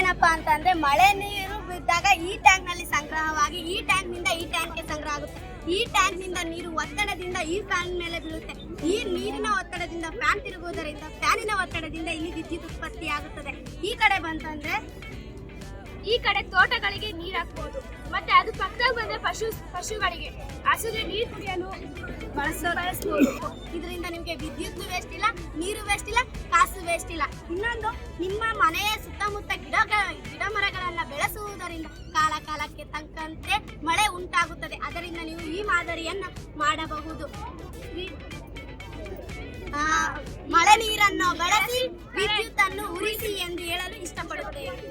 ಏನಪ್ಪಾ ಅಂತಂದ್ರೆ ಮಳೆ ನೀರು ಬಿದ್ದಾಗ ಈ ಟ್ಯಾಂಕ್ ನಲ್ಲಿ ಸಂಗ್ರಹವಾಗಿ ಈ ಟ್ಯಾಂಕ್ ನಿಂದ ಈ ಟ್ಯಾಂಕ್ಗೆ ಸಂಗ್ರಹ ಆಗುತ್ತೆ. ಈ ಟ್ಯಾಂಕ್ ನಿಂದ ನೀರು ಒತ್ತಡದಿಂದ ಈ ಫ್ಯಾನ್ ಮೇಲೆ ಬೀಳುತ್ತೆ. ಈ ನೀರಿನ ಒತ್ತಡದಿಂದ ಫ್ಯಾನ್ ತಿರುಗುವುದರಿಂದ ಫ್ಯಾನಿನ ಒತ್ತಡದಿಂದ ಇಲ್ಲಿ ವಿದ್ಯುತ್ ಉತ್ಪತ್ತಿ ಆಗುತ್ತದೆ. ಈ ಕಡೆ ಬಂತಂದ್ರೆ ಈ ಕಡೆ ತೋಟಗಳಿಗೆ ನೀರು ಹಾಕ್ಬೋದು, ಮತ್ತೆ ಅದು ಪಕ್ಕದಾಗ ಬಂದ್ರೆ ಪಶುಗಳಿಗೆ ಹಸುಗೆ ನೀರು ಕುಡಿಯಲು ಬಳಸಬಹುದು. ಇದರಿಂದ ನಿಮಗೆ ವಿದ್ಯುತ್ ವೇಸ್ಟ್ ಇಲ್ಲ, ನೀರು ವೇಸ್ಟ್ ಇಲ್ಲ, ಕಾಸು ವೇಸ್ಟ್ ಇಲ್ಲ. ಇನ್ನೊಂದು, ನಿಮ್ಮ ಮನೆಯ ಸುತ್ತಮುತ್ತ ಗಿಡ ಮರಗಳನ್ನ ಬೆಳೆಸುವುದರಿಂದ ಕಾಲಕ್ಕೆ ತಕ್ಕಂತೆ ಮಳೆ ಉಂಟಾಗುತ್ತದೆ. ಅದರಿಂದ ನೀವು ಈ ಮಾದರಿಯನ್ನ ಮಾಡಬಹುದು. ಮಳೆ ನೀರನ್ನು ಬಳಸಿ ವಿದ್ಯುತ್ ಅನ್ನು ಉರಿಸಿ ಎಂದು ಹೇಳಲು ಇಷ್ಟಪಡುತ್ತೇವೆ.